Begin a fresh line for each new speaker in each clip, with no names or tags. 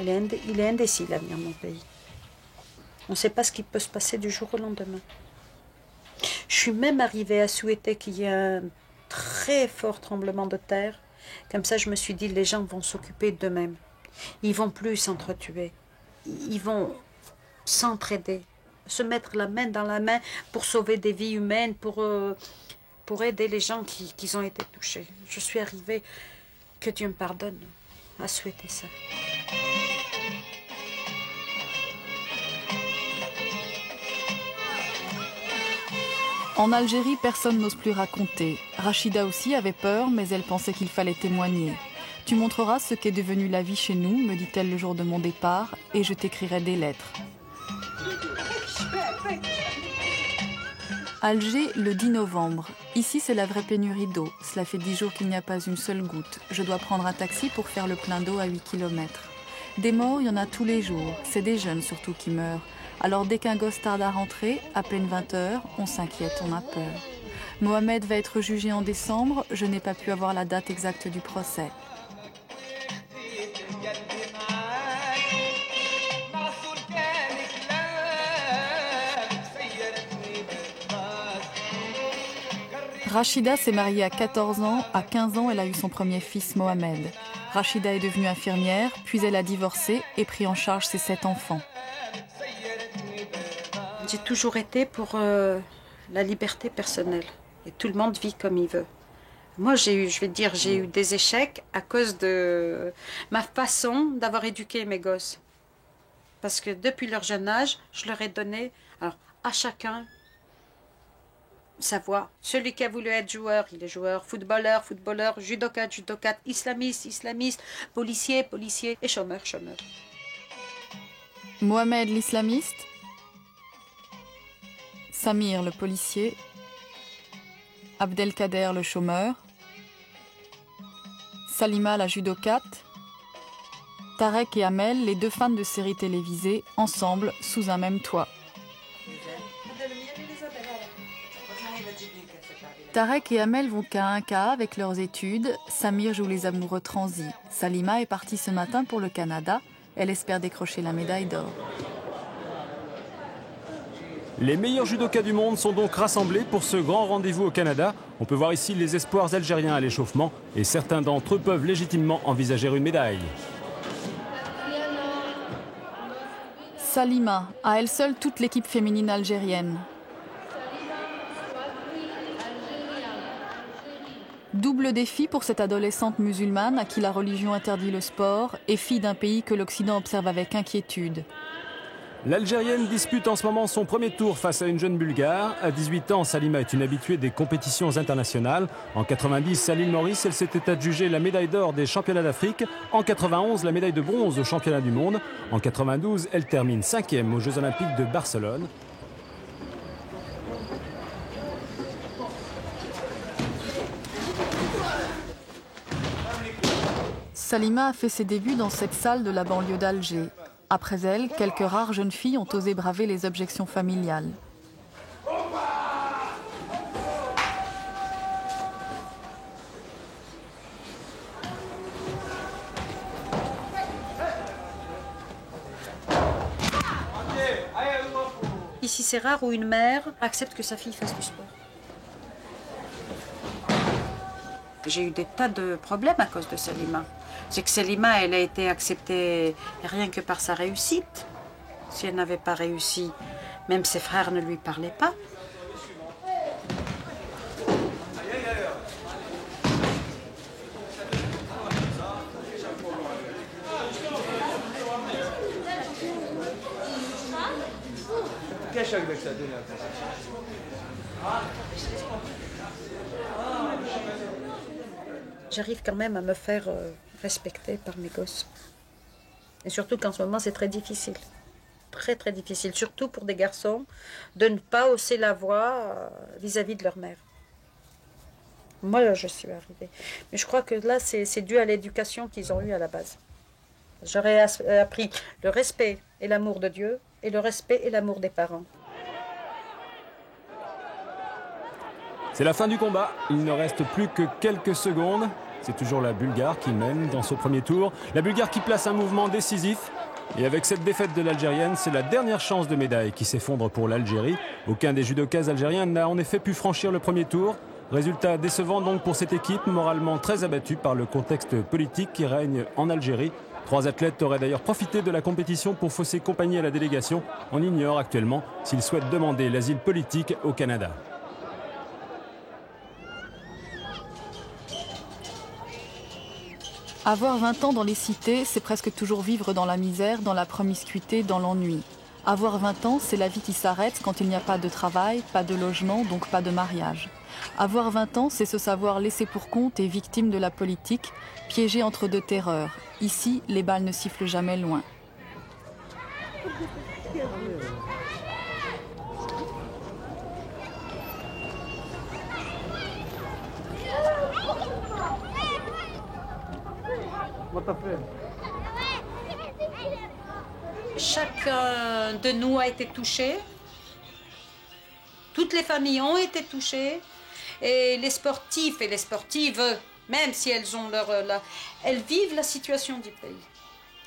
il est indécis, l'avenir de mon pays. On ne sait pas ce qui peut se passer du jour au lendemain. Je suis même arrivée à souhaiter qu'il y ait un très fort tremblement de terre. Comme ça, je me suis dit, les gens vont s'occuper d'eux-mêmes. Ils ne vont plus s'entretuer. Ils vont s'entraider, se mettre la main dans la main pour sauver des vies humaines, pour aider les gens qui ont été touchés. Je suis arrivée, que Dieu me pardonne, à souhaiter ça.
En Algérie, personne n'ose plus raconter. Rachida aussi avait peur, mais elle pensait qu'il fallait témoigner. « Tu montreras ce qu'est devenue la vie chez nous », me dit-elle le jour de mon départ, « et je t'écrirai des lettres ». Alger, le 10 novembre. Ici, c'est la vraie pénurie d'eau. Cela fait 10 jours qu'il n'y a pas une seule goutte. Je dois prendre un taxi pour faire le plein d'eau à 8 km. Des morts, il y en a tous les jours. C'est des jeunes surtout qui meurent. Alors dès qu'un gosse tarde à rentrer, à peine 20 heures, on s'inquiète, on a peur. Mohamed va être jugé en décembre. Je n'ai pas pu avoir la date exacte du procès. Rachida s'est mariée à 14 ans. À 15 ans, elle a eu son premier fils, Mohamed. Rachida est devenue infirmière, puis elle a divorcé et pris en charge ses 7 enfants.
J'ai toujours été pour la liberté personnelle. Et tout le monde vit comme il veut. Moi, j'ai eu des échecs à cause de ma façon d'avoir éduqué mes gosses. Parce que depuis leur jeune âge, je leur ai donné à chacun sa voie. Celui qui a voulu être joueur, il est joueur, footballeur, judoka, islamiste, policier et chômeur.
Mohamed l'islamiste, Samir le policier, Abdelkader le chômeur, Salima la judokate, Tarek et Amel, les 2 fans de séries télévisées, ensemble sous un même toit. Tarek et Amel vont qu'à 1K avec leurs études. Samir joue les amoureux transis. Salima est partie ce matin pour le Canada. Elle espère décrocher la médaille d'or.
Les meilleurs judokas du monde sont donc rassemblés pour ce grand rendez-vous au Canada. On peut voir ici les espoirs algériens à l'échauffement et certains d'entre eux peuvent légitimement envisager une médaille.
Salima, à elle seule toute l'équipe féminine algérienne. Double défi pour cette adolescente musulmane à qui la religion interdit le sport et fille d'un pays que l'Occident observe avec inquiétude.
L'Algérienne dispute en ce moment son premier tour face à une jeune Bulgare. À 18 ans, Salima est une habituée des compétitions internationales. En 90, à l'île Maurice, elle s'était adjugée la médaille d'or des championnats d'Afrique. En 91, la médaille de bronze aux championnats du monde. En 92, elle termine 5e aux Jeux Olympiques de Barcelone.
Salima a fait ses débuts dans cette salle de la banlieue d'Alger. Après elle, quelques rares jeunes filles ont osé braver les objections familiales.
Ici, c'est rare où une mère accepte que sa fille fasse du sport. J'ai eu des tas de problèmes à cause de Salima. C'est que Salima, elle a été acceptée rien que par sa réussite. Si elle n'avait pas réussi, même ses frères ne lui parlaient pas. J'arrive quand même à me faire respecter par mes gosses. Et surtout qu'en ce moment, c'est très difficile. Très, très difficile. Surtout pour des garçons, de ne pas hausser la voix vis-à-vis de leur mère. Moi, là, je suis arrivée. Mais je crois que là, c'est dû à l'éducation qu'ils ont eue à la base. J'aurais appris le respect et l'amour de Dieu et le respect et l'amour des parents.
C'est la fin du combat. Il ne reste plus que quelques secondes. C'est toujours la Bulgare qui mène dans ce premier tour. La Bulgare qui place un mouvement décisif. Et avec cette défaite de l'Algérienne, c'est la dernière chance de médaille qui s'effondre pour l'Algérie. Aucun des judokas algériens n'a en effet pu franchir le premier tour. Résultat décevant donc pour cette équipe, moralement très abattue par le contexte politique qui règne en Algérie. 3 athlètes auraient d'ailleurs profité de la compétition pour fausser compagnie à la délégation. On ignore actuellement s'ils souhaitent demander l'asile politique au Canada.
Avoir 20 ans dans les cités, c'est presque toujours vivre dans la misère, dans la promiscuité, dans l'ennui. Avoir 20 ans, c'est la vie qui s'arrête quand il n'y a pas de travail, pas de logement, donc pas de mariage. Avoir 20 ans, c'est se savoir laissé pour compte et victime de la politique, piégé entre 2 terreurs. Ici, les balles ne sifflent jamais loin.
Chacun de nous a été touché. Toutes les familles ont été touchées. Et les sportifs et les sportives, même si elles ont elles vivent la situation du pays.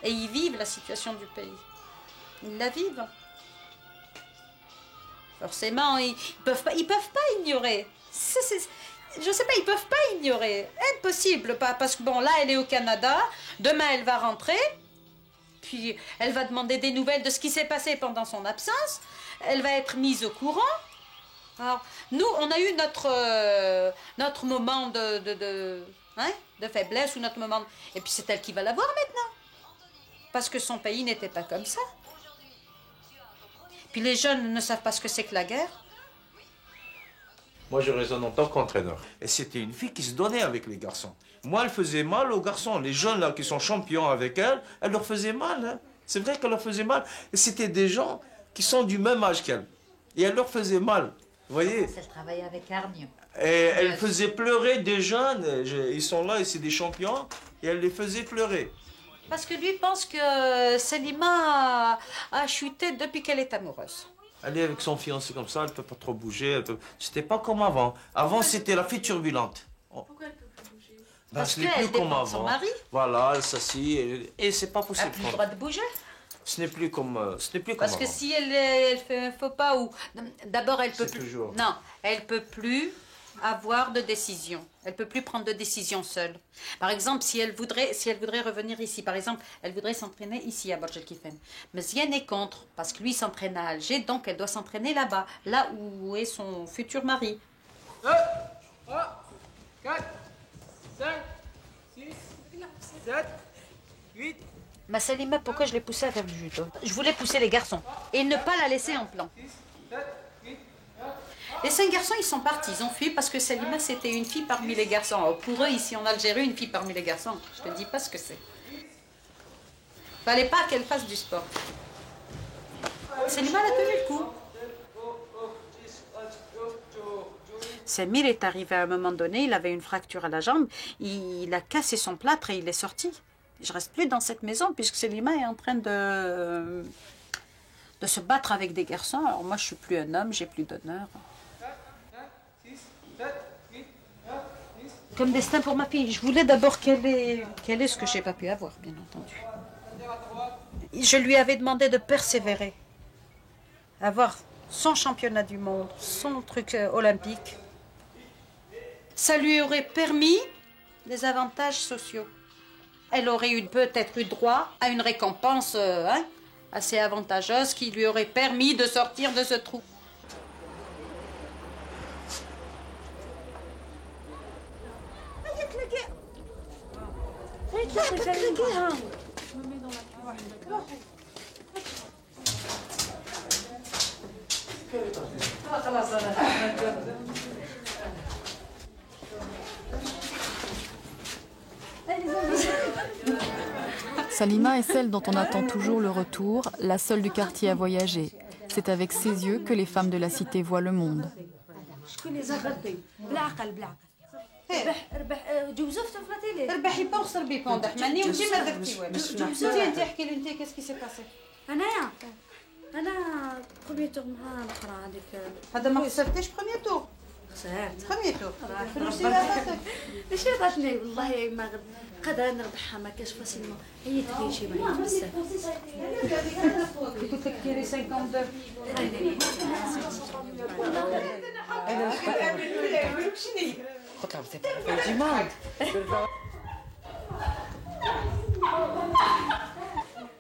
Et ils vivent la situation du pays. Ils la vivent. Forcément, ils peuvent pas ignorer. Je sais pas, ils peuvent pas ignorer. Impossible, parce que bon, là, elle est au Canada. Demain, elle va rentrer. Puis, elle va demander des nouvelles de ce qui s'est passé pendant son absence. Elle va être mise au courant. Alors, nous, on a eu notre moment de faiblesse ou notre moment... Et puis, c'est elle qui va l'avoir maintenant. Parce que son pays n'était pas comme ça. Puis, les jeunes ne savent pas ce que c'est que la guerre.
Moi, je raisonne en tant qu'entraîneur. Et c'était une fille qui se donnait avec les garçons. Moi, elle faisait mal aux garçons. Les jeunes là qui sont champions avec elle, elle leur faisait mal. Hein. C'est vrai qu'elle leur faisait mal. Et c'était des gens qui sont du même âge qu'elle. Et elle leur faisait mal. Vous voyez?
Elle travaillait avec Arnion.
Et elle faisait pleurer des jeunes. Ils sont là et c'est des champions. Et elle les faisait pleurer.
Parce que lui pense que Selima a chuté depuis qu'elle est amoureuse.
Elle est avec son fiancé comme ça, elle ne peut pas trop bouger. C'était pas comme avant. Avant, c'était la fille turbulente.
Pourquoi elle peut pas bouger?
Parce
ce n'est
qu'elle
plus comme
dépend de son
avant.
mari.
Voilà, elle s'assied et c'est pas
Elle
possible.
n'a plus le droit de bouger.
Ce n'est plus comme
Parce que
avant.
si elle fait un faux pas ou... D'abord, elle peut
C'est
plus...
toujours.
Non, elle peut plus avoir de décision. Elle peut plus prendre de décision seule. Par exemple, si elle voudrait revenir ici, par exemple, elle voudrait s'entraîner ici à Borj El Kifen. Mais Zienne est contre, parce que lui s'entraîne à Alger, donc elle doit s'entraîner là-bas, là où est son futur mari.
2, 3, 4, 5, 6, 7, 8.
Ma Salima, pourquoi je l'ai poussée à faire du judo? Je voulais pousser les garçons et ne pas la laisser en plan. Les 5 garçons, ils sont partis, ils ont fui parce que Salima, c'était une fille parmi les garçons. Alors, pour eux, ici en Algérie, une fille parmi les garçons, je ne te dis pas ce que c'est. Fallait pas qu'elle fasse du sport. Salima, elle a tenu le coup. Samir est arrivé à un moment donné, il avait une fracture à la jambe, il a cassé son plâtre et il est sorti. Je reste plus dans cette maison puisque Selima est en train de se battre avec des garçons. Alors moi, je suis plus un homme, j'ai plus d'honneur. Comme destin pour ma fille. Je voulais d'abord qu'elle ait ce que j'ai pas pu avoir, bien entendu. Je lui avais demandé de persévérer, avoir son championnat du monde, son truc olympique. Ça lui aurait permis des avantages sociaux. Elle aurait peut-être eu droit à une récompense assez avantageuse qui lui aurait permis de sortir de ce trou.
Salima est celle dont on attend toujours le retour, la seule du quartier à voyager. C'est avec ses yeux que les femmes de la cité voient le monde.
هذا ما خسرتيش premier tour. Premier tour.
ماشي غاتني والله ما قادره نربحها ما كاش فاسيلمون عييت لي شي بعيد بزاف
قلت لك كيري 52.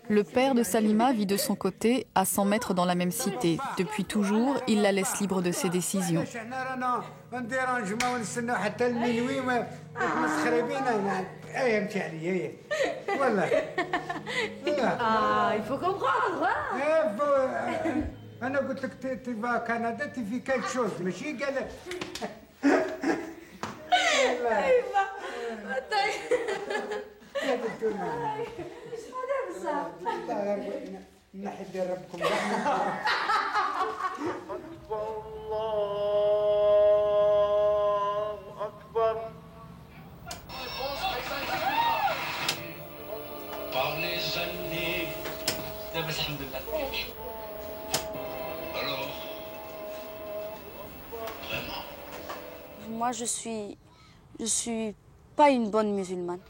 Le père de Salima vit de son côté à 100 mètres dans la même cité. Depuis toujours, il la laisse libre de ses décisions.
Ah, il faut comprendre
انا قلت لك تبغى كندا تفي كل شوز ماشي قال نحد ربكم
الله أكبر.
Par les années. Alors, vraiment?
Moi, je suis pas une bonne musulmane.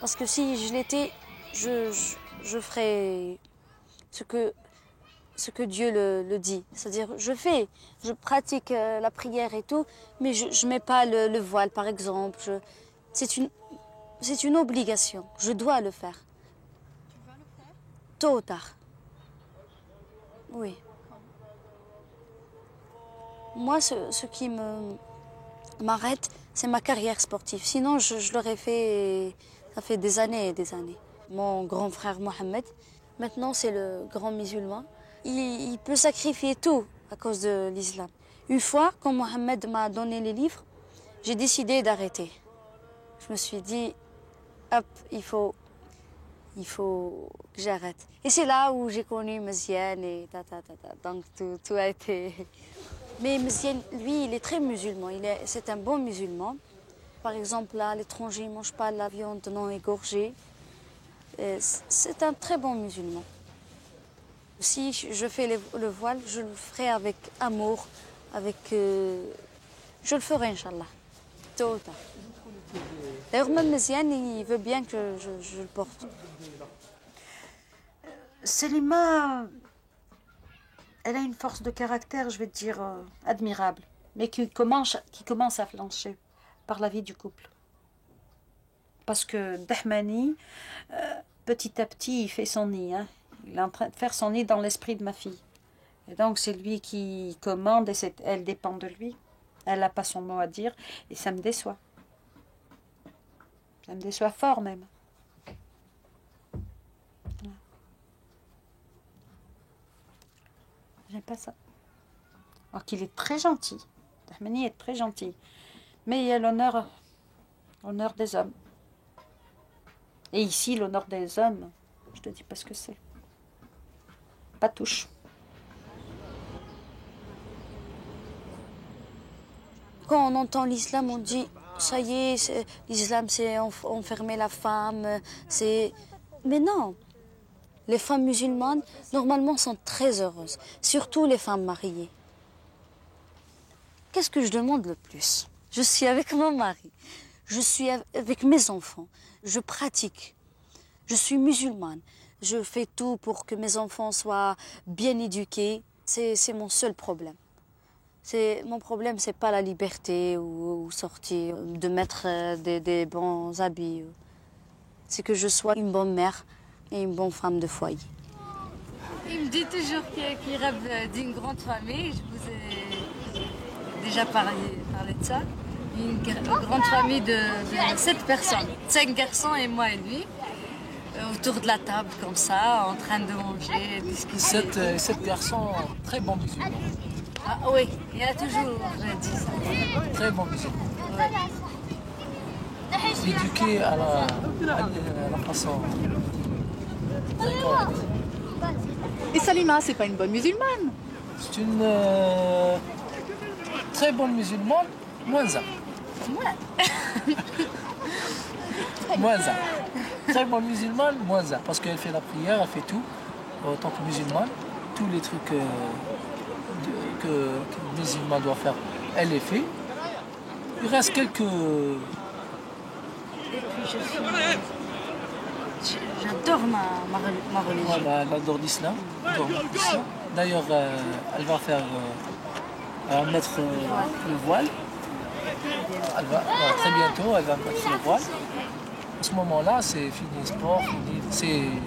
Parce que si je l'étais, je ferais ce que Dieu le dit. C'est-à-dire, je pratique la prière et tout, mais je mets pas le voile, par exemple. C'est une obligation. Je dois le faire.
Tu vas le faire?
Tôt ou tard. Oui. Moi, ce qui m'arrête, c'est ma carrière sportive. Sinon, je l'aurais fait, ça fait des années et des années. Mon grand frère Mohamed, maintenant c'est le grand musulman. Il peut sacrifier tout à cause de l'islam. Une fois, quand Mohamed m'a donné les livres, j'ai décidé d'arrêter. Je me suis dit, hop, il faut que j'arrête. Et c'est là où j'ai connu Meziane et donc tout a été... Mais Meziane, lui, il est très musulman, c'est un bon musulman. Par exemple, là, à l'étranger, il ne mange pas la viande non égorgée. C'est un très bon musulman. Si je fais le voile, je le ferai avec amour, je le ferai, Inch'Allah, tôt ou tard. D'ailleurs, même Meziane, il veut bien que je le porte.
Salima, elle a une force de caractère, je vais te dire, admirable, mais qui commence à flancher par la vie du couple. Parce que Dahmani, petit à petit, il fait son nid. Hein. Il est en train de faire son nid dans l'esprit de ma fille. Et donc, c'est lui qui commande et elle dépend de lui. Elle n'a pas son mot à dire et ça me déçoit. Ça me déçoit fort même. Voilà. J'aime pas ça. Alors qu'il est très gentil. Dahmani est très gentil. Mais il y a l'honneur des hommes. Et ici, l'honneur des hommes, je te dis pas ce que c'est. Pas touche.
Quand on entend l'islam, on dit, ça y est, l'islam c'est enfermer la femme, c'est... Mais non, les femmes musulmanes, normalement, sont très heureuses, surtout les femmes mariées. Qu'est-ce que je demande le plus? Je suis avec mon mari, je suis avec mes enfants, je pratique, je suis musulmane, je fais tout pour que mes enfants soient bien éduqués. C'est mon seul problème. Mon problème, c'est pas la liberté ou sortir, de mettre des bons habits. C'est que je sois une bonne mère et une bonne femme de foyer.
Il me dit toujours qu'il rêve d'une grande famille. Je vous ai déjà parlé de ça. Une grande famille de 7 personnes. 5 garçons et moi et lui. Autour de la table comme ça, en train de manger, discuter.
7 garçons très bons musulmans.
Ah oui, il y a toujours dit ça.
Très bons musulmans. Éduqués à la façon très correcte.
Et Salima, c'est pas une bonne musulmane?
C'est une très bonne musulmane, moins un. Moins un. Très bonne musulmane, moins un. Parce qu'elle fait la prière, elle fait tout. En tant que musulmane, tous les trucs que le musulman doit faire elle est faite. Il reste quelques...
Et puis j'adore ma religion.
Ouais, bah, elle adore l'islam. D'ailleurs, elle va faire... elle va mettre le voile. Très bientôt, elle va mettre le voile. À ce moment-là, c'est fini sport, fini.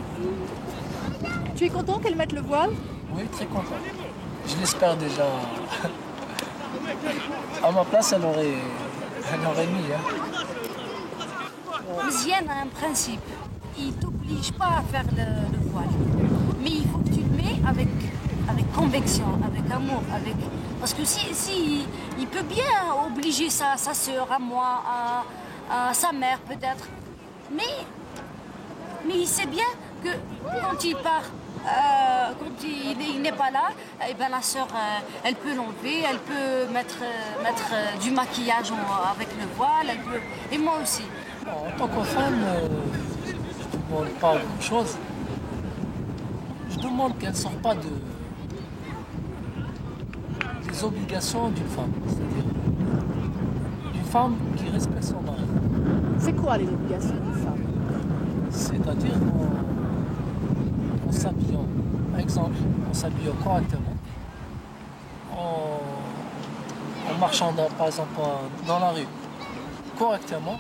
Tu es content qu'elle mette le voile?
Oui, très content. Je l'espère déjà. À ma place, elle aurait mis. Hein.
Mziane a un principe. Il ne t'oblige pas à faire le voile. Mais il faut que tu le mets avec conviction, avec amour. Parce que si il peut bien obliger sa sœur, à moi, à sa mère peut-être. Mais il sait bien que quand il part, quand il n'est pas là, eh ben la sœur, elle peut l'enlever, elle peut mettre du maquillage avec le voile, elle peut... Et moi aussi.
En tant que femme, je ne demande pas grand chose. Je demande qu'elle ne sorte pas des obligations d'une femme. C'est-à-dire d'une femme qui respecte son mari.
C'est quoi les obligations d'une femme?
C'est-à-dire en s'habillant, par exemple, en s'habillant correctement, en marchant par exemple dans la rue correctement.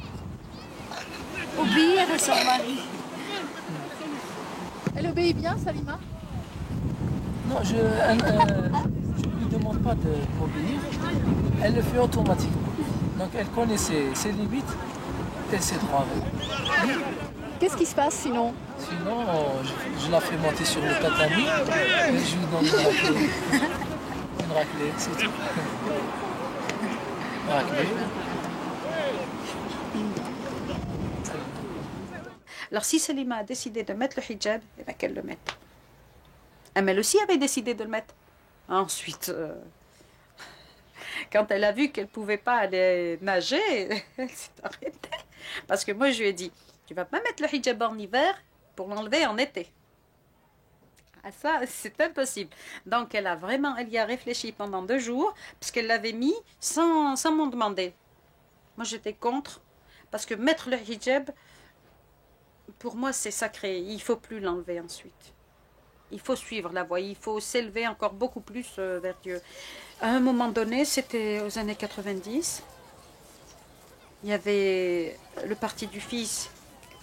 Obéir à son mari.
Elle obéit bien, Salima?
Non, je ne lui demande pas de m'obéir. Elle le fait automatiquement. Donc elle connaît ses limites et ses droits.
Qu'est-ce qui se passe sinon?
Sinon, je la fais monter sur le tatami et je lui donne une raclée. Une raclée, c'est tout. Une raclée.
Alors si Salima a décidé de mettre le hijab, eh ben, qu'elle le mette. Amel aussi avait décidé de le mettre. Ensuite, quand elle a vu qu'elle ne pouvait pas aller nager, elle s'est arrêtée. Parce que moi, je lui ai dit, tu ne vas pas mettre le hijab en hiver pour l'enlever en été. Ah, ça, c'est impossible. Donc, elle y a réfléchi pendant 2 jours, puisqu'elle l'avait mis sans m'en demander. Moi, j'étais contre, parce que mettre le hijab, pour moi, c'est sacré. Il ne faut plus l'enlever ensuite. Il faut suivre la voie. Il faut s'élever encore beaucoup plus vers Dieu. À un moment donné, c'était aux années 90. Il y avait le parti du Fils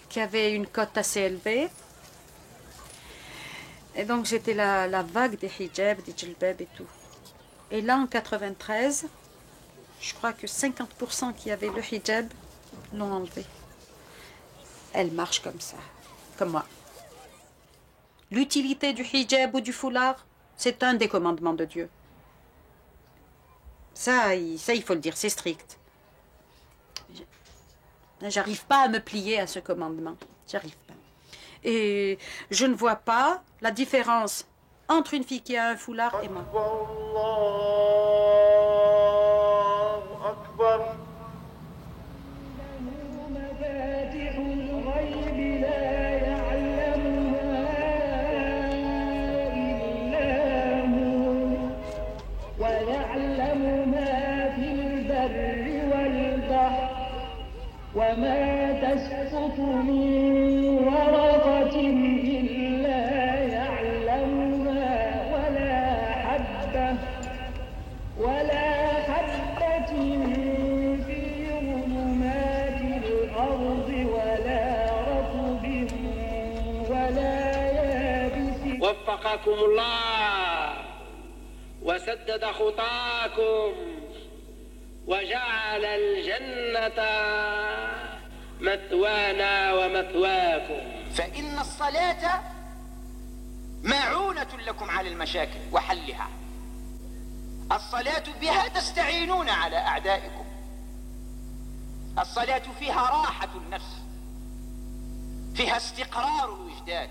qui avait une cote assez élevée. Et donc, j'étais la vague des hijabs, des djilbabs et tout. Et là, en 93, je crois que 50% qui avaient le hijab l'ont enlevé. Elle marche comme ça, comme moi. L'utilité du hijab ou du foulard, c'est un des commandements de Dieu. Ça, il faut le dire, c'est strict. J'arrive pas à me plier à ce commandement. J'arrive pas. Et je ne vois pas la différence entre une fille qui a un foulard et moi.
وما تسقط من ورقة إلا يعلمها ولا حبة في ظلمات الأرض ولا رطب ولا يابس.
وفقكم الله وسدد خطاكم وجعل الجنة مثوانا ومثواكم.
فإن الصلاة معونة لكم على المشاكل وحلها. الصلاة بها تستعينون على أعدائكم. الصلاة فيها راحة النفس، فيها استقرار الوجدان،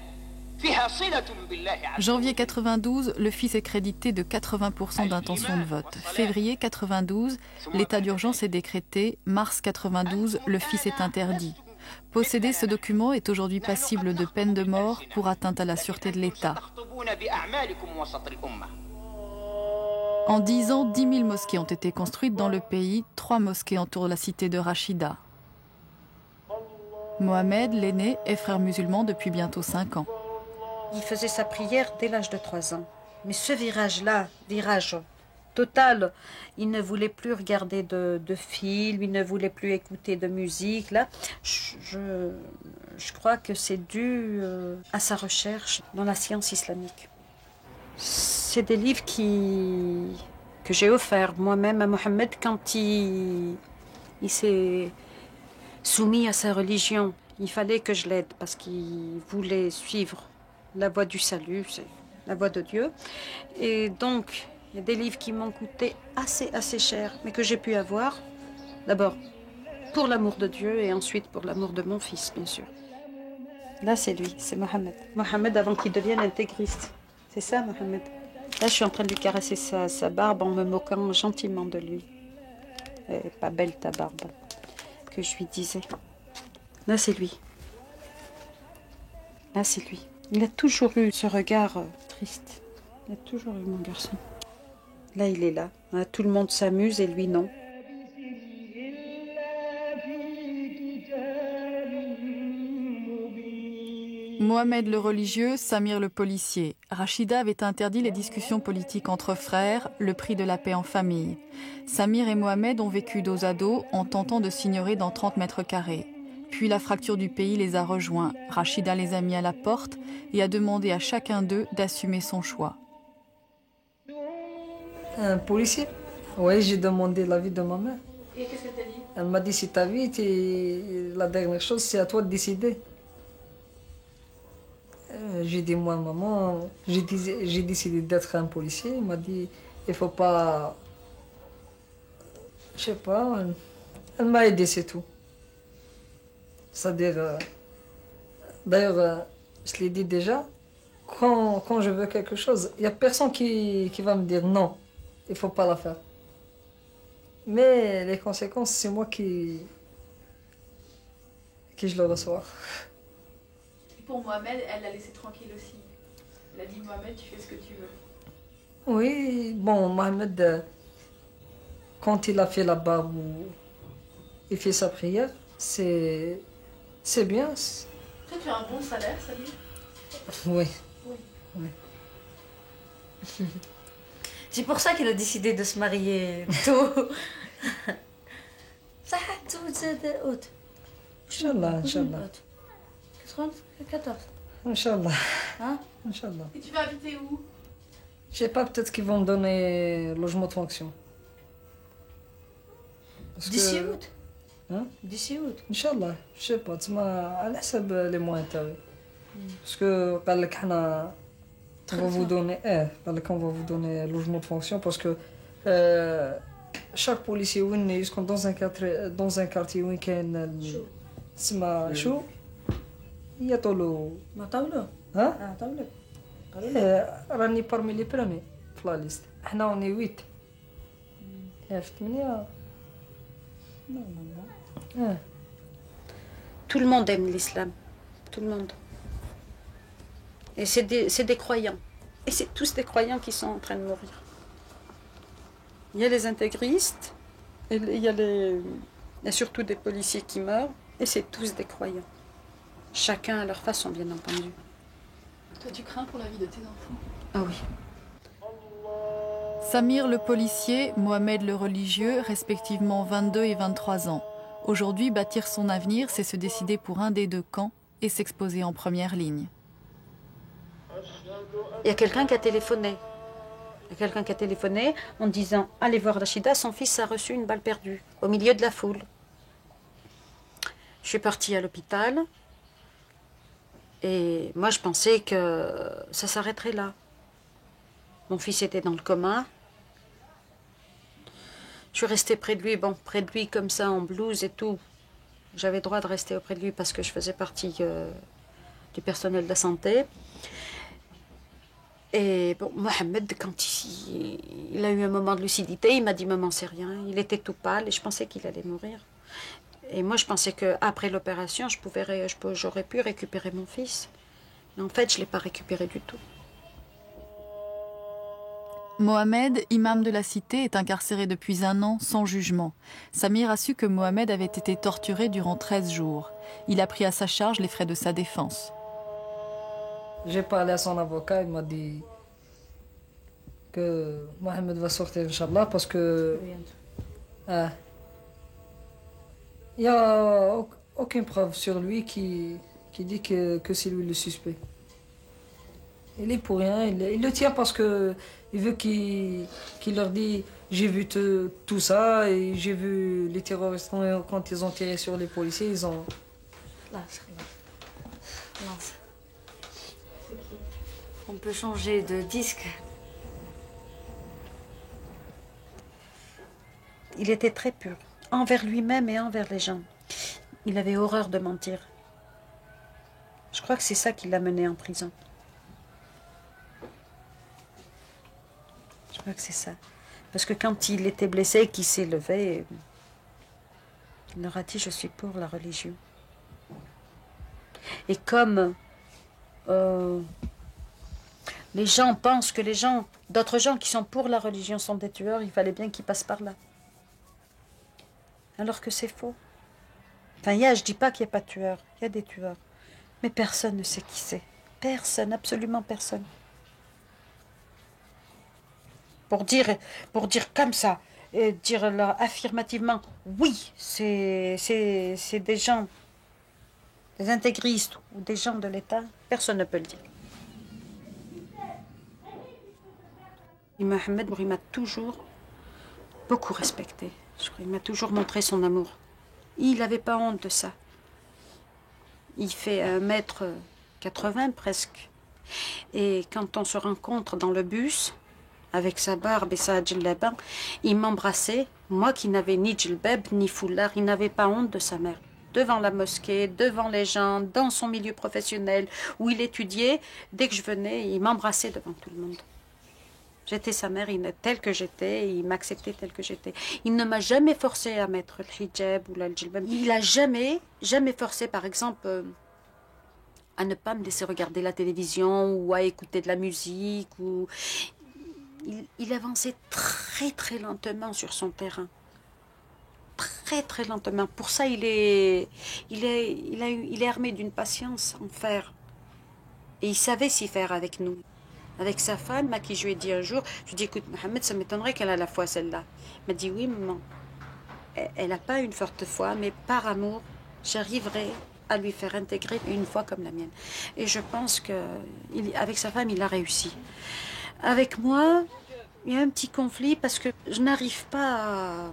فيها صلة بالله عز وجل.
Janvier 92, le Fils est crédité de 80% d'intention de vote. Février 92, l'état d'urgence est décrété. Mars 92, le Fils est interdit. Posséder ce document est aujourd'hui passible de peine de mort pour atteinte à la sûreté de l'État. En 10 ans, 10 000 mosquées ont été construites dans le pays. 3 mosquées entourent la cité de Rachida. Mohamed, l'aîné, est frère musulman depuis bientôt 5 ans.
Il faisait sa prière dès l'âge de 3 ans. Mais ce virage-là, virage total, il ne voulait plus regarder de films, il ne voulait plus écouter de musique. Là, je crois que c'est dû à sa recherche dans la science islamique. C'est des livres que j'ai offerts moi-même à Mohamed quand il s'est soumis à sa religion. Il fallait que je l'aide parce qu'il voulait suivre la voie du salut, c'est la voie de Dieu. Et donc, il y a des livres qui m'ont coûté assez cher, mais que j'ai pu avoir. D'abord, pour l'amour de Dieu et ensuite pour l'amour de mon fils, bien sûr. Là, c'est lui, c'est Mohamed. Mohamed avant qu'il devienne intégriste. C'est ça, Mohamed. Là, je suis en train de lui caresser sa barbe en me moquant gentiment de lui. Pas belle ta barbe, que je lui disais. Là, c'est lui. Là, c'est lui. Il a toujours eu ce regard triste. Il a toujours eu mon garçon. Là, il est là. Tout le monde s'amuse et lui, non.
Mohamed le religieux, Samir le policier. Rachida avait interdit les discussions politiques entre frères, le prix de la paix en famille. Samir et Mohamed ont vécu dos à dos en tentant de s'ignorer dans 30 mètres carrés. Puis la fracture du pays les a rejoints. Rachida les a mis à la porte et a demandé à chacun d'eux d'assumer son choix.
Un policier? Oui, j'ai demandé l'avis de ma mère.
Et qu'est-ce qu'elle t'a dit?
Elle m'a dit, si ta vie, la dernière chose, c'est à toi de décider. J'ai dit, moi, maman, j'ai décidé d'être un policier. Elle m'a dit, il faut pas... Je sais pas, elle m'a aidé, c'est tout. C'est-à-dire, d'ailleurs, je l'ai dit déjà, quand je veux quelque chose, il n'y a personne qui va me dire non, il ne faut pas la faire. Mais les conséquences, c'est moi qui je le reçois.
Pour Mohamed, elle l'a laissé tranquille aussi. Elle a dit, Mohamed, tu fais ce que tu veux.
Oui, bon, Mohamed, quand il a fait la barbe, il fait sa prière, c'est bien.
Toi, tu as un bon salaire, ça dit?
Oui.
Oui.
C'est pour ça qu'il a décidé de se marier tôt. Ça a tout août.
Inch'Allah, Inch'Allah.
14.
Inch'Allah.
Hein?
Inch'Allah.
Et tu vas habiter où?
Je sais pas, peut-être qu'ils vont me donner logement de fonction.
D'ici août?
Hein?
D'ici août?
Inch'Allah, je sais pas, على حسب les moyens تاعي. Parce que قال لك حنا on va vous donner قال لك on va vous donner logement de fonction parce que chaque policier وين يسكن dans un quartier وين كاين تسمى شو يعطولو
ما طاولو؟
ها؟
طاولو.
راني parmi les premiers في لا ليست. حنا on est 8. في 8.
Tout le monde aime l'islam. Tout le monde. Et c'est des croyants. Et c'est tous des croyants qui sont en train de mourir. Il y a les intégristes, et il y a surtout des policiers qui meurent, et c'est tous des croyants. Chacun à leur façon, bien entendu.
Toi, tu crains pour la vie de tes enfants?
Ah oui.
Samir le policier, Mohamed le religieux, respectivement 22 et 23 ans. Aujourd'hui, bâtir son avenir, c'est se décider pour un des deux camps et s'exposer en première ligne.
Il y a quelqu'un qui a téléphoné. Il y a quelqu'un qui a téléphoné en disant « Allez voir Rachida, son fils a reçu une balle perdue, au milieu de la foule. » Je suis partie à l'hôpital et moi je pensais que ça s'arrêterait là. Mon fils était dans le coma. Je suis restée près de lui, comme ça, en blouse et tout. J'avais droit de rester auprès de lui parce que je faisais partie du personnel de la santé. Et bon, Mohamed, quand il a eu un moment de lucidité, il m'a dit « Maman, c'est rien ». Il était tout pâle et je pensais qu'il allait mourir. Et moi, je pensais qu'après l'opération, j'aurais pu récupérer mon fils. Mais en fait, je ne l'ai pas récupéré du tout.
Mohamed, imam de la cité, est incarcéré depuis 1 an sans jugement. Samir a su que Mohamed avait été torturé durant 13 jours. Il a pris à sa charge les frais de sa défense.
J'ai parlé à son avocat, il m'a dit que Mohamed va sortir, Inch'Allah, parce que il n'y a aucune preuve sur lui qui dit que c'est lui le suspect. Il est pour rien, il le tient parce que il veut qu'il leur dise j'ai vu tout ça et j'ai vu les terroristes quand ils ont tiré sur les policiers, ils ont...
On peut changer de disque.
Il était très pur, envers lui-même et envers les gens. Il avait horreur de mentir. Je crois que c'est ça qui l'a mené en prison. Je crois que c'est ça. Parce que quand il était blessé et qu'il s'est levé, il leur a dit « Je suis pour la religion ». Et comme les gens pensent que d'autres gens qui sont pour la religion sont des tueurs, il fallait bien qu'ils passent par là. Alors que c'est faux. Enfin, je ne dis pas qu'il n'y a pas de tueurs, il y a des tueurs. Mais personne ne sait qui c'est. Personne, absolument personne. Pour dire comme ça, et dire là, affirmativement, oui, c'est des gens, des intégristes ou des gens de l'État, personne ne peut le dire. Et Mohamed, il m'a toujours beaucoup respecté. Il m'a toujours montré son amour. Il n'avait pas honte de ça. Il fait 1m80 presque. Et quand on se rencontre dans le bus, avec sa barbe et sa djellaba, il m'embrassait, moi qui n'avais ni djellbab ni foulard, il n'avait pas honte de sa mère. Devant la mosquée, devant les gens, dans son milieu professionnel, où il étudiait, dès que je venais, il m'embrassait devant tout le monde. J'étais sa mère, telle que j'étais, il m'acceptait telle que j'étais. Il ne m'a jamais forcé à mettre le hijab ou le djellbab. Il n'a jamais forcé, par exemple, à ne pas me laisser regarder la télévision ou à écouter de la musique. Il avançait très très lentement sur son terrain. Très très lentement. Pour ça, il est armé d'une patience en fer. Et il savait s'y faire avec nous. Avec sa femme, à qui je lui ai dit un jour, je lui ai dit, écoute, Mohamed, ça m'étonnerait qu'elle a la foi, celle-là. Elle m'a dit, oui, maman. Elle n'a pas une forte foi, mais par amour, j'arriverai à lui faire intégrer une foi comme la mienne. Et je pense qu'avec sa femme, il a réussi. Avec moi, il y a un petit conflit parce que je n'arrive pas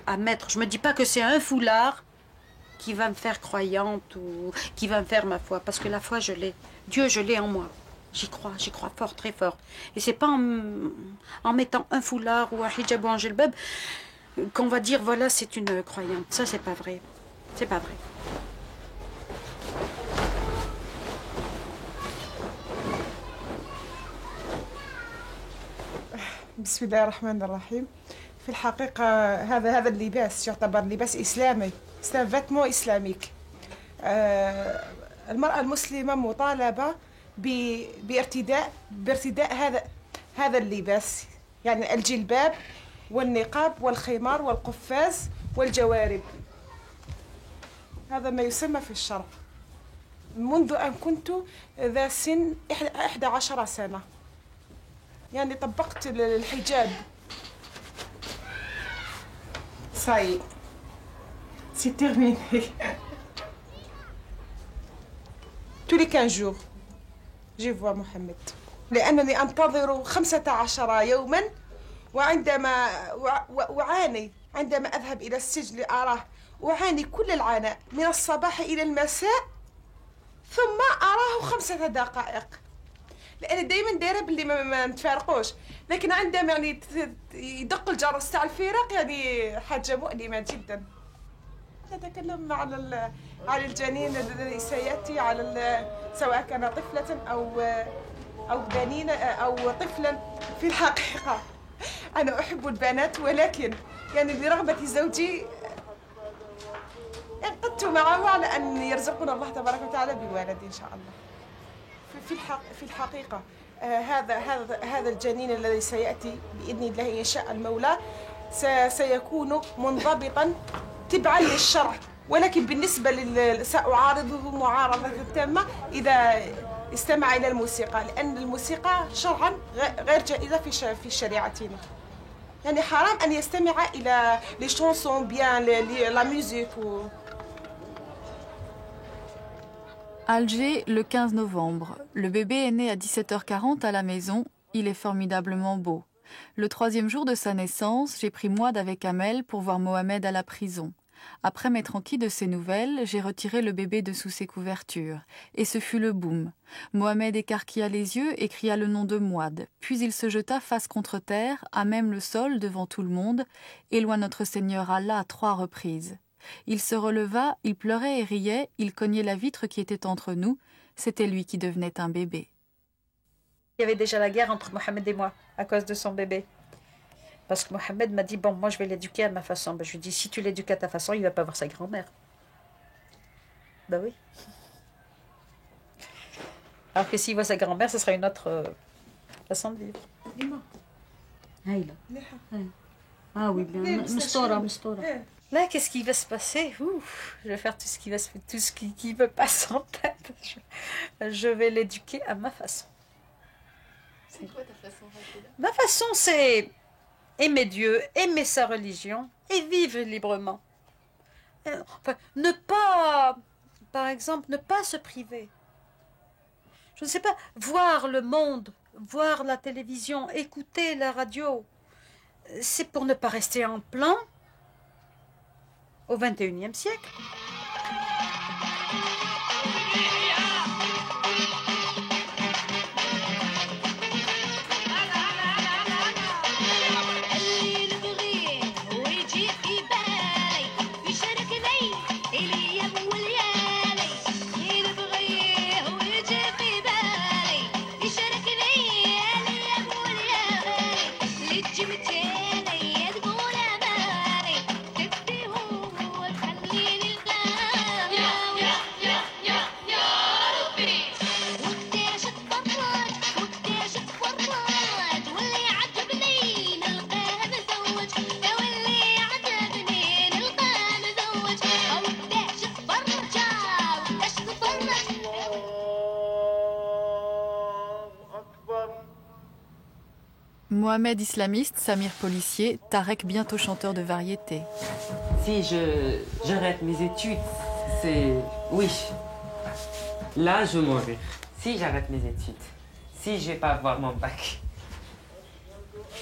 à mettre... Je ne me dis pas que c'est un foulard qui va me faire croyante ou qui va me faire ma foi. Parce que la foi, je l'ai. Dieu, je l'ai en moi. J'y crois fort, très fort. Et c'est pas en mettant un foulard ou un hijab ou un djellbab qu'on va dire, voilà, c'est une croyante. Ça, c'est pas vrai. C'est pas vrai.
بسم الله الرحمن الرحيم. في الحقيقة هذا اللباس يعتبر لباس إسلامي، فاتمو إسلاميك. المرأة المسلمة مطالبة بارتداء هذا اللباس، يعني الجلباب والنقاب والخمار والقفاز والجوارب. هذا ما يسمى في الشرع منذ أن كنت ذا سن 11 سنة. يعني طبقت الحجاب. Ça y est, c'est terminé. Tous les 15 jours, je vois Mohamed. لأنني أنتظر 15 يوما، وعندما أعاني عندما أذهب إلى السجن لأراه، أعاني كل العناء من الصباح إلى المساء، ثم أراه 5 دقائق. لأن دائما دايره باللي ما نتفارقوش، لكن عندما يعني يدق الجرس تاع الفراق يعني حاجه مؤلمه جدا. نتكلم على الجنين سياتي على سواء كان طفله او بنين او طفلا. في الحقيقه انا احب البنات، ولكن يعني برغبه زوجي انقدت معه على ان يرزقنا الله تبارك وتعالى بولد ان شاء الله. في الحقيقة هذا الجنين الذي سيأتي بإذن الله إن شاء المولى سيكون منضبطا تبعا للشرع، ولكن بالنسبة سأعارضه معارضة تامة إذا استمع إلى الموسيقى، لأن الموسيقى شرعا غير جائزة في شريعتنا. يعني حرام أن يستمع إلى les chansons bien, la musique ou...
Alger, le 15 novembre. Le bébé est né à 17h40 à la maison. Il est formidablement beau. Le 3e jour de sa naissance, j'ai pris Mouad avec Amel pour voir Mohamed à la prison. Après m'être enquis de ses nouvelles, j'ai retiré le bébé de sous ses couvertures. Et ce fut le boum. Mohamed écarquilla les yeux et cria le nom de Mouad. Puis il se jeta face contre terre, à même le sol devant tout le monde, et loin notre Seigneur Allah à 3 reprises. Il se releva, il pleurait et riait, il cognait la vitre qui était entre nous. C'était lui qui devenait un bébé.
Il y avait déjà la guerre entre Mohamed et moi, à cause de son bébé. Parce que Mohamed m'a dit, bon, moi je vais l'éduquer à ma façon. Ben, je lui ai dit, si tu l'éduques à ta façon, il ne va pas voir sa grand-mère. Ben oui. Alors que s'il voit sa grand-mère, ce sera une autre façon de vivre.
Ah oui, bien.
Là, qu'est-ce qui va se passer? Je vais faire tout ce qui me passe en tête. Je vais l'éduquer à ma façon.
C'est quoi ta façon, Rachida?
Ma façon, c'est aimer Dieu, aimer sa religion et vivre librement. Enfin, ne pas, par exemple, ne pas se priver. Je ne sais pas, voir le monde, voir la télévision, écouter la radio, c'est pour ne pas rester en plan au XXIe siècle.
Mohamed islamiste, Samir policier, Tarek bientôt chanteur de variété.
Si j'arrête mes études, c'est... Oui. Là, je mourrai. Si j'arrête mes études. Si je vais pas avoir mon bac.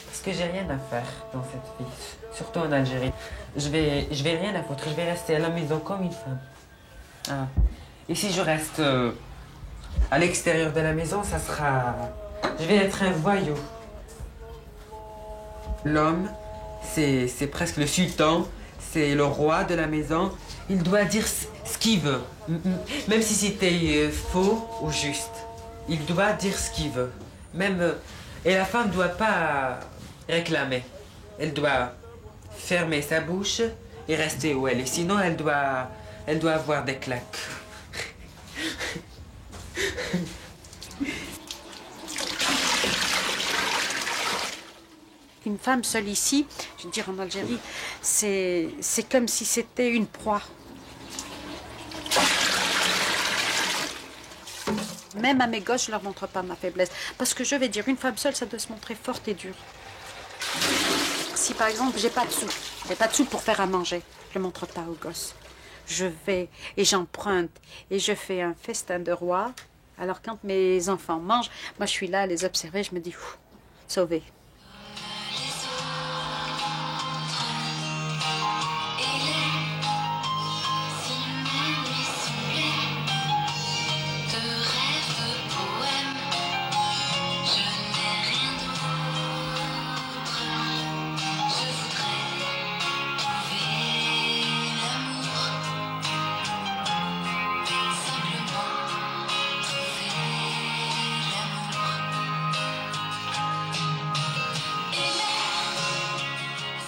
Parce que j'ai rien à faire dans cette vie. Surtout en Algérie. Je vais rien à foutre. Je vais rester à la maison comme une femme. Ah. Et si je reste à l'extérieur de la maison, ça sera... Je vais être un voyou. L'homme, c'est presque le sultan, c'est le roi de la maison. Il doit dire ce qu'il veut, même si c'était faux ou juste. Il doit dire ce qu'il veut. Et la femme ne doit pas réclamer. Elle doit fermer sa bouche et rester où elle est. Sinon, elle doit avoir des claques.
Une femme seule ici, je veux dire en Algérie, c'est comme si c'était une proie. Même à mes gosses, je ne leur montre pas ma faiblesse. Parce que je vais dire, une femme seule, ça doit se montrer forte et dure. Si par exemple, j'ai pas de sous pour faire à manger, je ne le montre pas aux gosses. Je vais et j'emprunte et je fais un festin de roi. Alors quand mes enfants mangent, moi je suis là à les observer, je me dis, sauvé.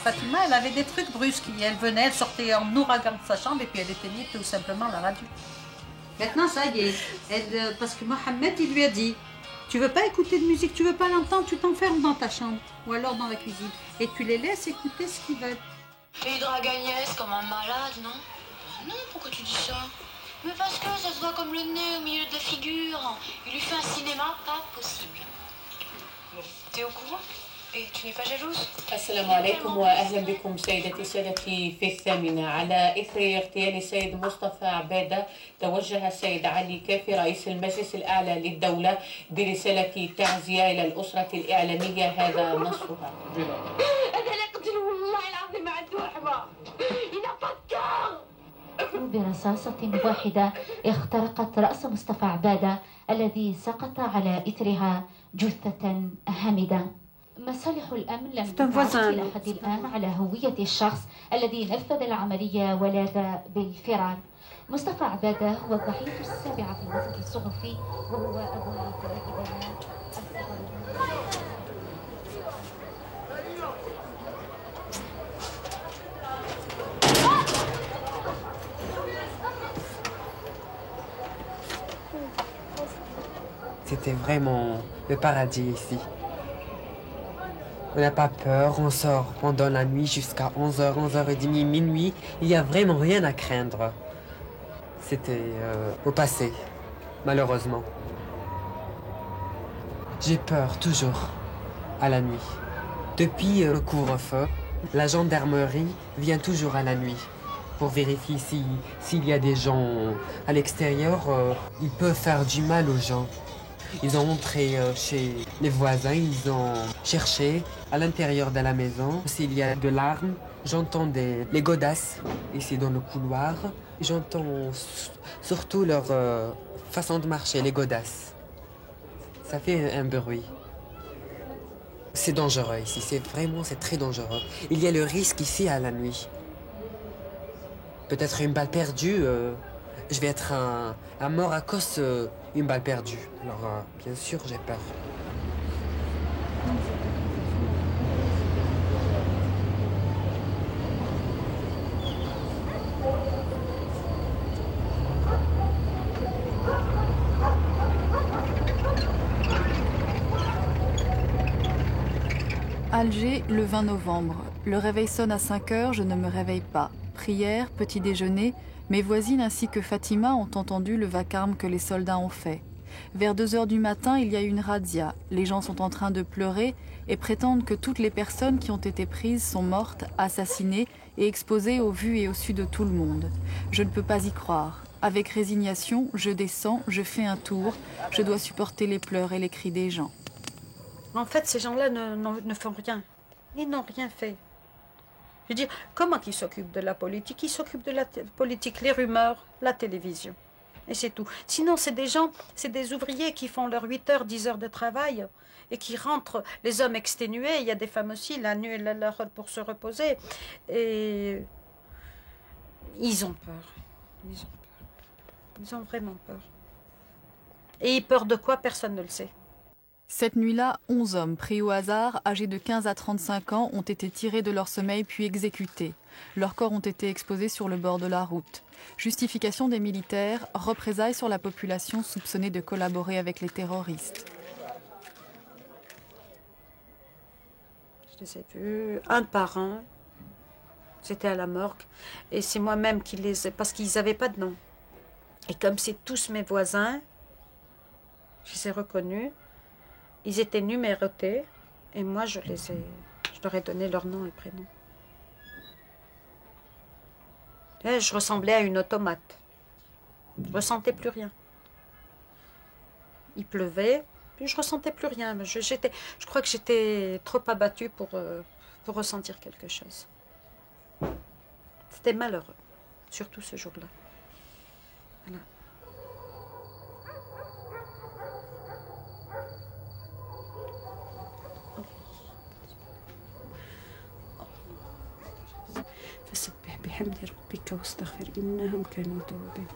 Fatima, elle avait des trucs brusques. Elle venait, elle sortait en ouragan de sa chambre et puis elle éteignait tout simplement la radio. Maintenant, ça y est. Parce que Mohamed, il lui a dit, Tu veux pas écouter de musique, tu veux pas l'entendre, tu t'enfermes dans ta chambre ou alors dans la cuisine et tu les laisses écouter ce qu'ils veulent.
Et il drague Agnès comme un malade, non? Non, pourquoi tu dis ça? Mais parce que ça se voit comme le nez au milieu de la figure. Il lui fait un cinéma pas possible. Bon, t'es au courant? Et tu n'es pas jalouse?
السلام عليكم واهلا بكم سيدتي سادتي في الثامنه. على اثر اغتيال السيد مصطفى عباده توجه السيد علي كافي رئيس المجلس الاعلى للدوله برساله تعزيه الى الاسره الاعلاميه. هذا نصها.
انا لا اقتل والله العظيم ما عنده رحمه. ينفكر.
برصاصة واحدة اخترقت رأس مصطفى عبادة الذي سقط على إثرها جثة هامدة. مصالح الأمن لم تتعرف إلى حد الآن على هوية الشخص الذي نفذ العملية ولاذ بالفرار. مصطفى عبادة هو الضحية السابعة في الوفد الصحفي وهو أبو ثلاث
C'était vraiment le paradis ici. On n'a pas peur, on sort pendant la nuit jusqu'à 11h, 11h30, minuit. Il n'y a vraiment rien à craindre. C'était au passé, malheureusement. J'ai peur toujours, à la nuit. Depuis le couvre-feu, la gendarmerie vient toujours à la nuit pour vérifier s'il y a des gens à l'extérieur. Ils peuvent faire du mal aux gens. Ils ont entré chez les voisins, ils ont cherché à l'intérieur de la maison s'il y a de l'arme. J'entends les godasses ici dans le couloir. J'entends surtout leur façon de marcher, les godasses. Ça fait un bruit. C'est dangereux ici, c'est très dangereux. Il y a le risque ici à la nuit. Peut-être une balle perdue. Je vais être un mort à cause d'une balle perdue. Alors, bien sûr, j'ai peur.
Alger, le 20 novembre. Le réveil sonne à 5 heures, je ne me réveille pas. Prière, petit déjeuner. Mes voisines ainsi que Fatima ont entendu le vacarme que les soldats ont fait. Vers 2 heures du matin, il y a une razzia. Les gens sont en train de pleurer et prétendent que toutes les personnes qui ont été prises sont mortes, assassinées et exposées au vu et au su de tout le monde. Je ne peux pas y croire. Avec résignation, je descends, je fais un tour. Je dois supporter les pleurs et les cris des gens.
En fait, ces gens-là ne font rien. Ils n'ont rien fait. Je veux dire, comment ils s'occupent de la politique? Ils s'occupent de la politique, les rumeurs, la télévision. Et c'est tout. Sinon, c'est des gens, c'est des ouvriers qui font leurs 8 heures, 10 heures de travail et qui rentrent, les hommes exténués. Il y a des femmes aussi, la nuit, leur pour se reposer. Et ils ont peur. Ils ont peur. Ils ont vraiment peur. Et ils peur de quoi? Personne ne le sait.
Cette nuit-là, 11 hommes pris au hasard, âgés de 15 à 35 ans, ont été tirés de leur sommeil puis exécutés. Leurs corps ont été exposés sur le bord de la route. Justification des militaires, représailles sur la population soupçonnée de collaborer avec les terroristes.
Je les ai vus un par un. C'était à la morgue. Et c'est moi-même qui les ai... Parce qu'ils n'avaient pas de nom. Et comme c'est tous mes voisins, je les ai reconnus. Ils étaient numérotés et moi je leur ai donné leur nom et prénom. Et je ressemblais à une automate. Je ne ressentais plus rien. Il pleuvait, puis je ne ressentais plus rien. Je crois que j'étais trop abattue pour ressentir quelque chose. C'était malheureux, surtout ce jour-là. Voilà. فسبح بحمد ربك واستغفر إنهم كانوا توابين.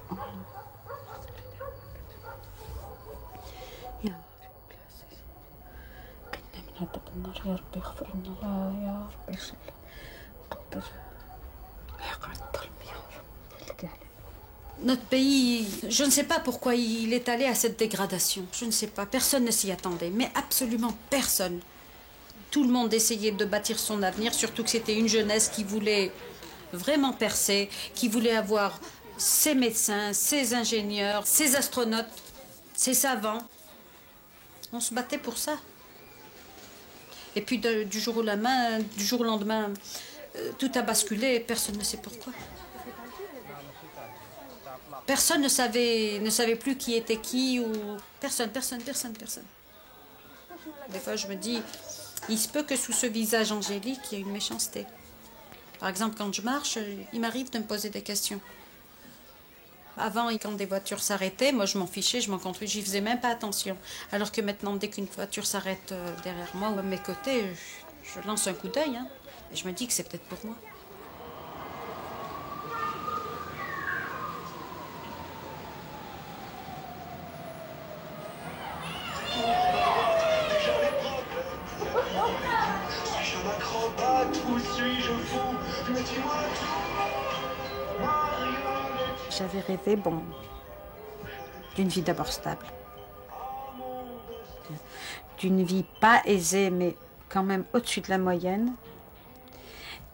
يا رب يا سيدي كنا من عذاب النار يا رب اغفر لنا يا رب قدر الحق على الظلم يا رب. Notre pays, je ne sais pas pourquoi il est allé à cette dégradation. Je ne sais pas, personne ne s'y attendait, mais absolument personne. Tout le monde essayait de bâtir son avenir, surtout que c'était une jeunesse qui voulait vraiment percer, qui voulait avoir ses médecins, ses ingénieurs, ses astronautes, ses savants. On se battait pour ça. Et puis du jour au lendemain, tout a basculé et personne ne sait pourquoi. Personne ne savait plus qui était qui ou personne. Des fois, je me dis, il se peut que sous ce visage angélique, il y ait une méchanceté. Par exemple, quand je marche, il m'arrive de me poser des questions. Avant, quand des voitures s'arrêtaient, moi je m'en fichais, je m'en contrôlais, j'y faisais même pas attention. Alors que maintenant, dès qu'une voiture s'arrête derrière moi ou à mes côtés, je lance un coup d'œil. Hein, et je me dis que c'est peut-être pour moi.
Suis-je un acrobate ou suis-je fou? Mais dis-moi tout, marionnette.
J'avais rêvé, d'une vie d'abord stable. D'une vie pas aisée, mais quand même au-dessus de la moyenne.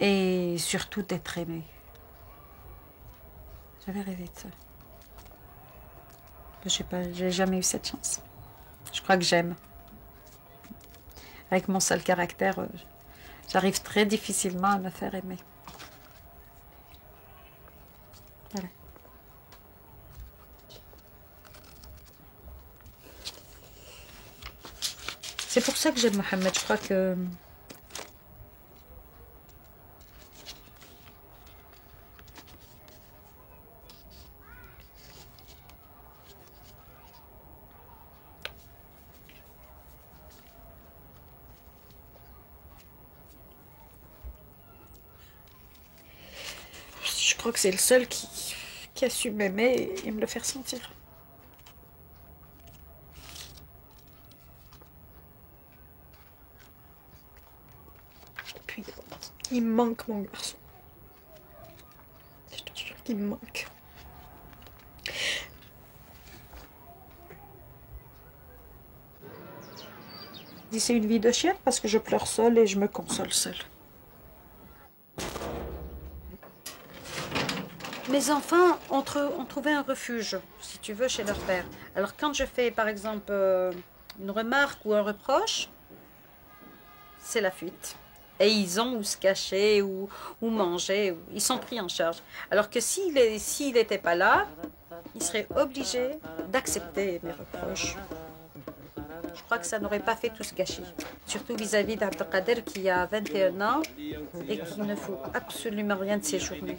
Et surtout d'être aimée. J'avais rêvé de ça. J'ai jamais eu cette chance. Je crois que j'aime. Avec mon seul caractère, j'arrive très difficilement à me faire aimer. Voilà. C'est pour ça que j'aime Mohamed. Je crois que c'est le seul qui a su m'aimer et me le faire sentir. Puis, il me manque, mon garçon. Je te jure qu'il me manque. C'est une vie de chien parce que je pleure seule et je me console seule. Mes enfants ont trouvé un refuge, si tu veux, chez leur père. Alors quand je fais, par exemple, une remarque ou un reproche, c'est la fuite. Et ils ont où se cacher, ou manger, ils sont pris en charge. Alors que s'il n'était pas là, ils seraient obligés d'accepter mes reproches. Je crois que ça n'aurait pas fait tout ce gâchis. Surtout vis-à-vis d'Abdelkader qui a 21 ans et qui ne faut absolument rien de ses journées.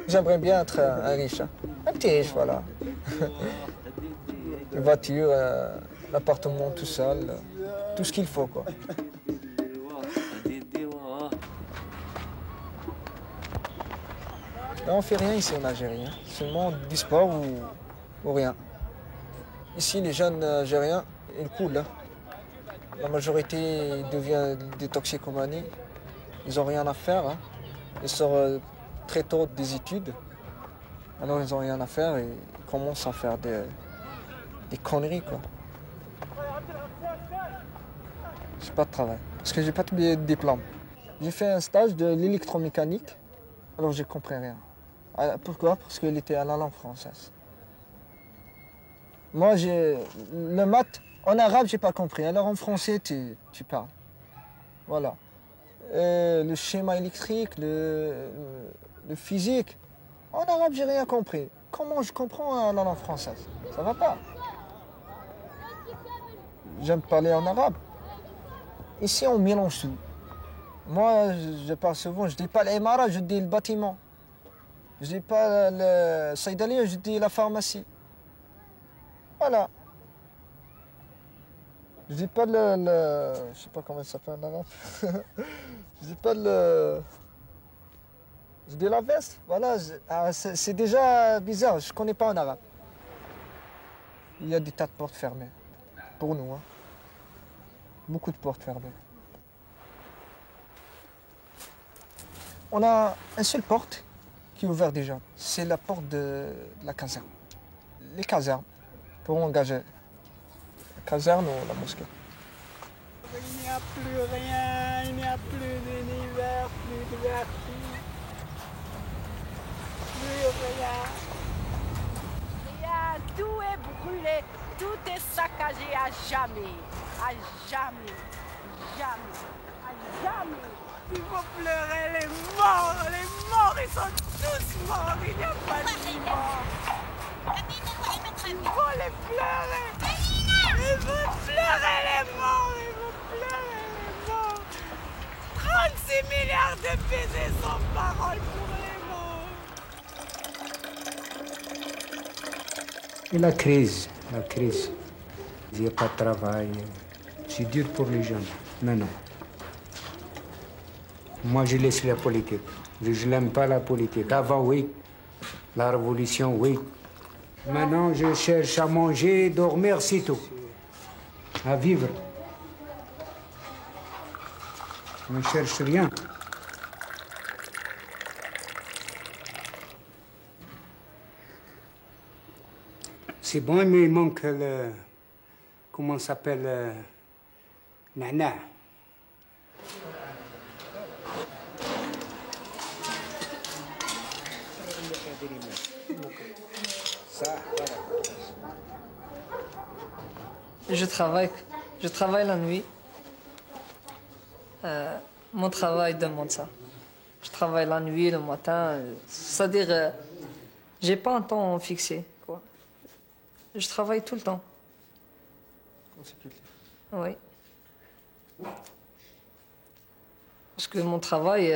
J'aimerais bien être un riche. Un petit riche, voilà. Une voiture, un appartement tout seul, tout ce qu'il faut, quoi. Là, on fait rien ici en Algérie. Hein. Seulement du sport ou rien. Ici, les jeunes Algériens, ils coulent. Hein. La majorité devient des toxicomanies. Ils n'ont rien à faire. Hein. Ils sortent très tôt des études. Alors, ils n'ont rien à faire et ils commencent à faire des conneries, quoi. J'ai pas de travail. Parce que j'ai pas de diplôme. J'ai fait un stage de l'électromécanique. Alors, j'ai compris rien. Pourquoi? Parce qu'il était à la langue française. Moi, le maths, en arabe, j'ai pas compris. Alors en français, tu parles. Voilà. Le schéma électrique, le physique, en arabe, j'ai rien compris. Comment je comprends la langue française? Ça va pas. J'aime parler en arabe. Ici, on mélange tout. Moi, je parle souvent, je dis pas l'Emara, je dis le bâtiment. Je dis pas le Saïdali, je dis la pharmacie. Voilà. Je dis pas je sais pas comment ça s'appelle en arabe. Je dis pas je dis la veste. Voilà. C'est déjà bizarre. Je connais pas en arabe. Il y a des tas de portes fermées. Pour nous. Hein. Beaucoup de portes fermées. On a une seule porte qui est ouverte déjà. C'est la porte de la caserne. Les casernes, pour engager la caserne ou la mosquée.
Il n'y a plus rien, il n'y a plus d'univers, plus de vertige, plus rien. Rien, tout est brûlé, tout est saccagé à jamais, à jamais, jamais, à jamais. Il faut pleurer les morts, ils sont tous morts, il n'y a pas de morts. Il faut les pleurer, il faut pleurer les morts, il faut pleurer les morts. 36 milliards de baisers sans parole pour les morts.
Et la crise. Il n'y a pas de travail. C'est dur pour les jeunes. Maintenant. Moi, je laisse la politique. Je n'aime pas la politique. Avant, oui. La révolution, oui. Maintenant, je cherche à manger, dormir, c'est tout. À vivre. Je ne cherche rien. C'est bon, mais il manque le... Comment ça s'appelle? Nana.
Je travaille la nuit. Mon travail demande ça. Je travaille la nuit, le matin. C'est-à-dire, j'ai pas un temps fixé, quoi. Je travaille tout le temps. Oui. Parce que mon travail,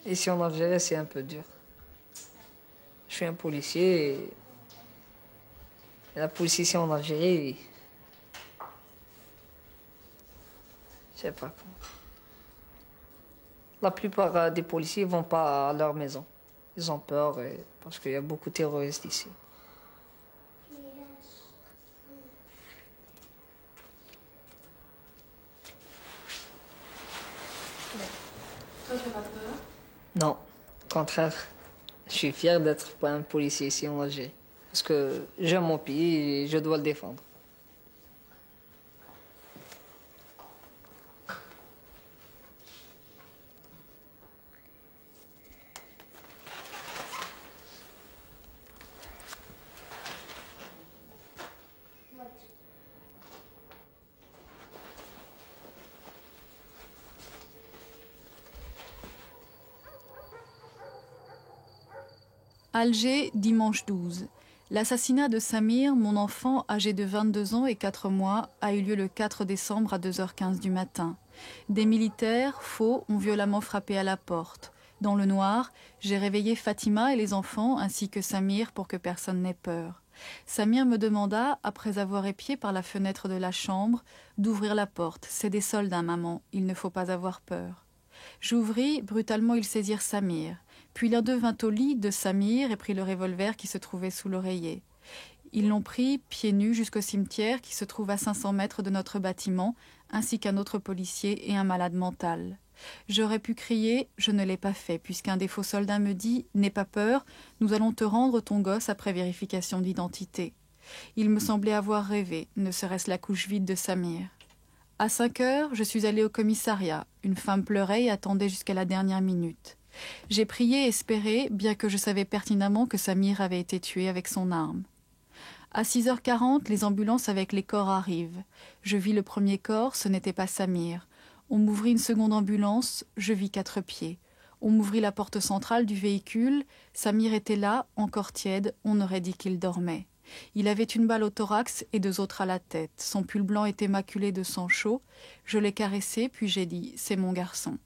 ici en Algérie, c'est un peu dur. Je suis un policier et la police ici en Algérie, je sais pas comment. La plupart des policiers ne vont pas à leur maison. Ils ont peur parce qu'il y a beaucoup de terroristes ici.
Toi, tu n'as pas peur?
Non, au contraire. Je suis fier d'être pas un policier ici en Algérie. Parce que j'aime mon pays et je dois le défendre.
Alger, dimanche 12. L'assassinat de Samir, mon enfant âgé de 22 ans et 4 mois, a eu lieu le 4 décembre à 2h15 du matin. Des militaires, faux, ont violemment frappé à la porte. Dans le noir, j'ai réveillé Fatima et les enfants ainsi que Samir pour que personne n'ait peur. Samir me demanda, après avoir épié par la fenêtre de la chambre, d'ouvrir la porte. C'est des soldats, maman, il ne faut pas avoir peur. J'ouvris, brutalement ils saisirent Samir. Puis l'un d'eux vint au lit de Samir et prit le revolver qui se trouvait sous l'oreiller. Ils l'ont pris, pieds nus, jusqu'au cimetière qui se trouve à 500 mètres de notre bâtiment, ainsi qu'un autre policier et un malade mental. J'aurais pu crier, je ne l'ai pas fait, puisqu'un des faux soldats me dit « N'aie pas peur, nous allons te rendre ton gosse après vérification d'identité ». Il me semblait avoir rêvé, ne serait-ce la couche vide de Samir. À 5 heures, je suis allée au commissariat. Une femme pleurait et attendait jusqu'à la dernière minute. J'ai prié et espéré, bien que je savais pertinemment que Samir avait été tué avec son arme. À 6h40, les ambulances avec les corps arrivent. Je vis le premier corps, ce n'était pas Samir. On m'ouvrit une seconde ambulance, je vis 4 pieds. On m'ouvrit la porte centrale du véhicule. Samir était là, encore tiède, on aurait dit qu'il dormait. Il avait une balle au thorax et 2 autres à la tête. Son pull blanc était maculé de sang chaud. Je l'ai caressé, puis j'ai dit « C'est mon garçon ».